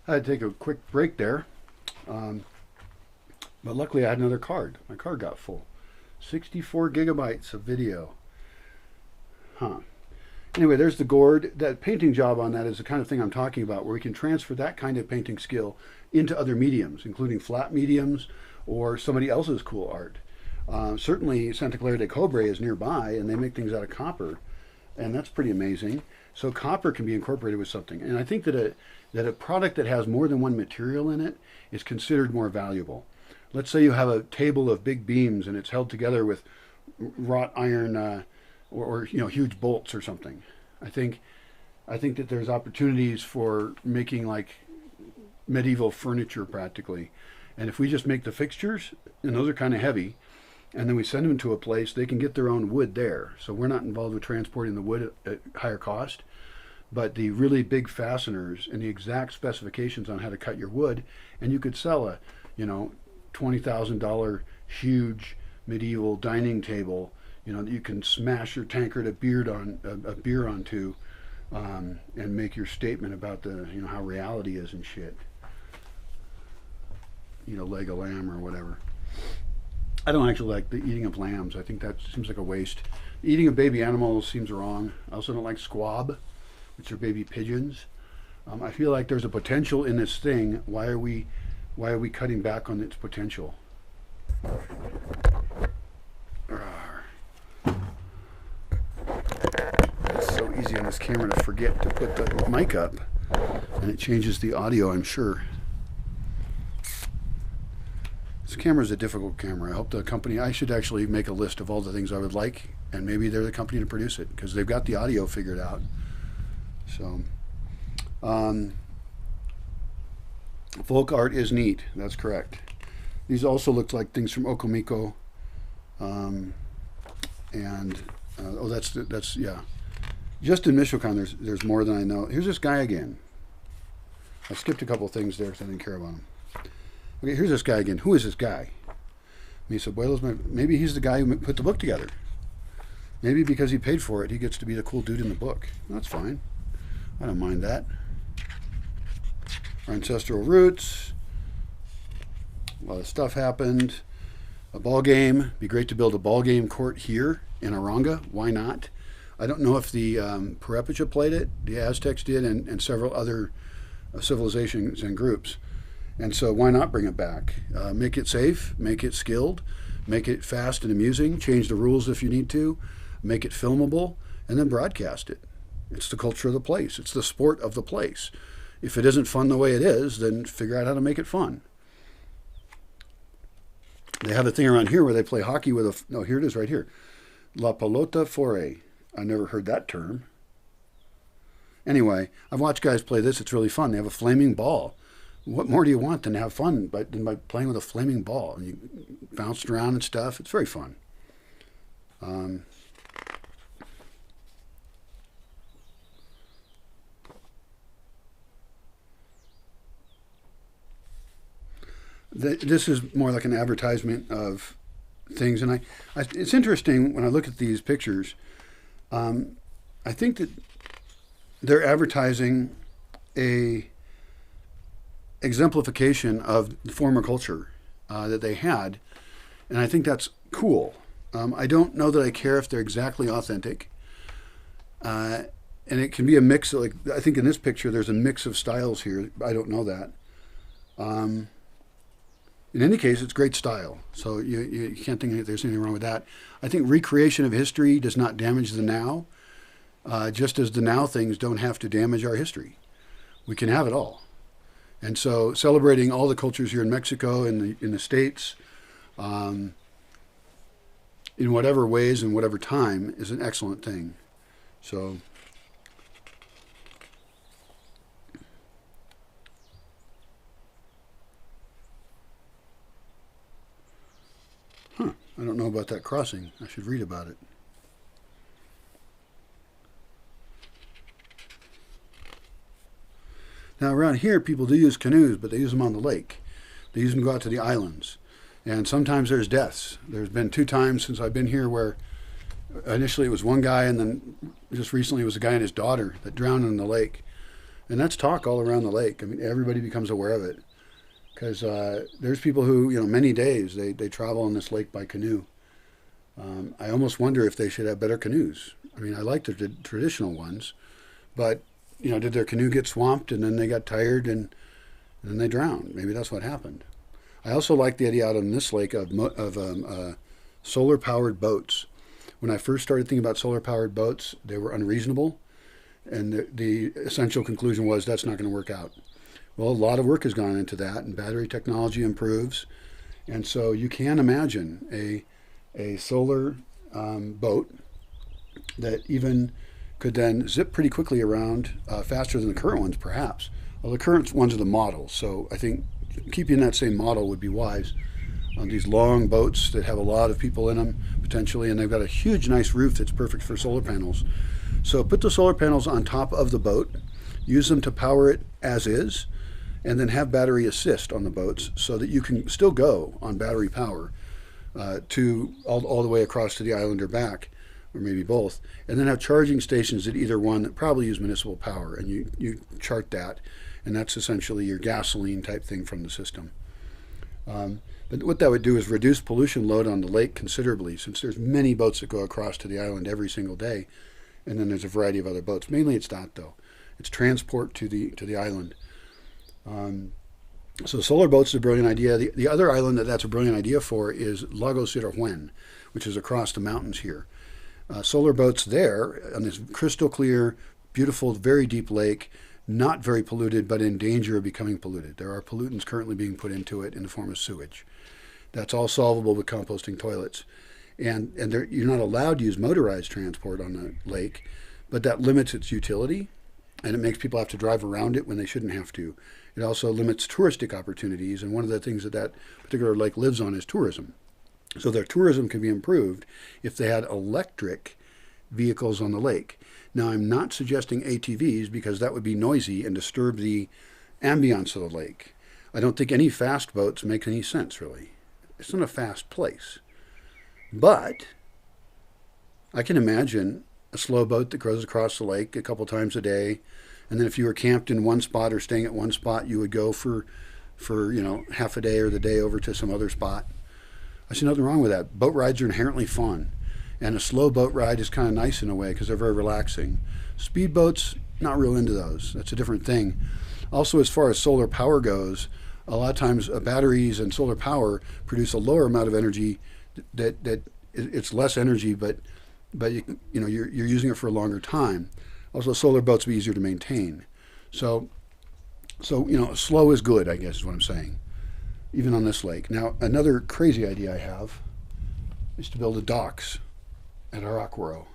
I had to take a quick break there, but luckily I had another card. My card got full. 64 gigabytes of video. Huh. Anyway, there's the gourd. That painting job on that is the kind of thing I'm talking about, where we can transfer that kind of painting skill into other mediums, including flat mediums or somebody else's cool art. Certainly, Santa Clara de Cobre is nearby, and they make things out of copper, and that's pretty amazing. So copper can be incorporated with something, and I think that a product that has more than one material in it is considered more valuable. Let's say you have a table of big beams, and it's held together with wrought iron or huge bolts or something. I think that there's opportunities for making like medieval furniture practically, and if we just make the fixtures, and those are kind of heavy, and then we send them to a place, they can get their own wood there. So we're not involved with transporting the wood at higher cost, but the really big fasteners and the exact specifications on how to cut your wood, and you could sell a $20,000 huge medieval dining table, that you can smash your tankard of beer onto, and make your statement about the how reality is and shit. Leg of lamb or whatever. I don't actually like the eating of lambs. I think that seems like a waste. Eating of baby animals seems wrong. I also don't like squab, which are baby pigeons. I feel like there's a potential in this thing. Why are we cutting back on its potential? It's so easy on this camera to forget to put the mic up, and it changes the audio, I'm sure. This camera is a difficult camera. I hope the company, I should actually make a list of all the things I would like, and maybe they're the company to produce it, because they've got the audio figured out. So, folk art is neat. That's correct. These also look like things from Okomiko. That's yeah. Just in Michoacan, there's more than I know. Here's this guy again. I skipped a couple of things there because I didn't care about him. Okay, here's this guy again. Who is this guy? Mis abuelos. Maybe he's the guy who put the book together. Maybe because he paid for it, he gets to be the cool dude in the book. That's fine. I don't mind that. Our ancestral roots. A lot of stuff happened. A ball game. Be great to build a ball game court here in Aronga. Why not? I don't know if the Purepecha played it. The Aztecs did, and several other civilizations and groups. And so why not bring it back? Make it safe, make it skilled, make it fast and amusing, change the rules if you need to, make it filmable, and then broadcast it. It's the culture of the place. It's the sport of the place. If it isn't fun the way it is, then figure out how to make it fun. They have a thing around here where they play hockey with here it is right here. La pelota foray. I never heard that term. Anyway, I've watched guys play this. It's really fun. They have a flaming ball. What more do you want than to have fun than by playing with a flaming ball? And you bounce around and stuff. It's very fun. This is more like an advertisement of things, and it's interesting when I look at these pictures. I think that they're advertising a exemplification of the former culture that they had, and I think that's cool. I don't know that I care if they're exactly authentic, and it can be a mix. Like I think in this picture, there's a mix of styles here. I don't know that. In any case, it's great style, so you can't think that there's anything wrong with that. I think recreation of history does not damage the now, just as the now things don't have to damage our history. We can have it all. And so celebrating all the cultures here in Mexico and in the States, in whatever ways and whatever time, is an excellent thing. So I don't know about that crossing. I should read about it. Now around here, people do use canoes, but they use them on the lake. They use them to go out to the islands. And sometimes there's deaths. There's been 2 times since I've been here where initially it was one guy, and then just recently it was a guy and his daughter that drowned in the lake. And that's talk all around the lake. I mean, everybody becomes aware of it because there's people who, many days they travel on this lake by canoe. I almost wonder if they should have better canoes. I mean, I like the traditional ones, but did their canoe get swamped and then they got tired and then they drowned? Maybe that's what happened. I also like the idea out on this lake of solar-powered boats. When I first started thinking about solar-powered boats, they were unreasonable, and the essential conclusion was that's not going to work out. Well, a lot of work has gone into that, and battery technology improves, and so you can imagine a solar boat that even could then zip pretty quickly around, faster than the current ones, perhaps. Well, the current ones are the models, so I think keeping that same model would be wise. On these long boats that have a lot of people in them, potentially, and they've got a huge, nice roof that's perfect for solar panels. So put the solar panels on top of the boat, use them to power it as is, and then have battery assist on the boats so that you can still go on battery power to all the way across to the island or back, or maybe both, and then have charging stations at either one that probably use municipal power, and you chart that, and that's essentially your gasoline type thing from the system. But what that would do is reduce pollution load on the lake considerably, since there's many boats that go across to the island every single day, and then there's a variety of other boats. Mainly it's that, though. It's transport to the island. So solar boats is a brilliant idea. The other island that's a brilliant idea for is Lago Sirahuen, which is across the mountains here. Solar boats there on this crystal clear, beautiful, very deep lake, not very polluted, but in danger of becoming polluted. There are pollutants currently being put into it in the form of sewage. That's all solvable with composting toilets. And you're not allowed to use motorized transport on the lake, but that limits its utility, and it makes people have to drive around it when they shouldn't have to. It also limits touristic opportunities, and one of the things that particular lake lives on is tourism. So their tourism can be improved if they had electric vehicles on the lake. Now, I'm not suggesting ATVs because that would be noisy and disturb the ambience of the lake. I don't think any fast boats make any sense, really. It's not a fast place. But I can imagine a slow boat that goes across the lake a couple times a day, and then if you were camped in one spot or staying at one spot, you would go for half a day or the day over to some other spot. I see nothing wrong with that. Boat rides are inherently fun. And a slow boat ride is kind of nice in a way because they're very relaxing. Speedboats, not real into those. That's a different thing. Also, as far as solar power goes, a lot of times batteries and solar power produce a lower amount of energy. That it's less energy, but you're using it for a longer time. Also, solar boats will be easier to maintain. So slow is good, I guess is what I'm saying. Even on this lake. Now, another crazy idea I have is to build a docks at Arakwaro.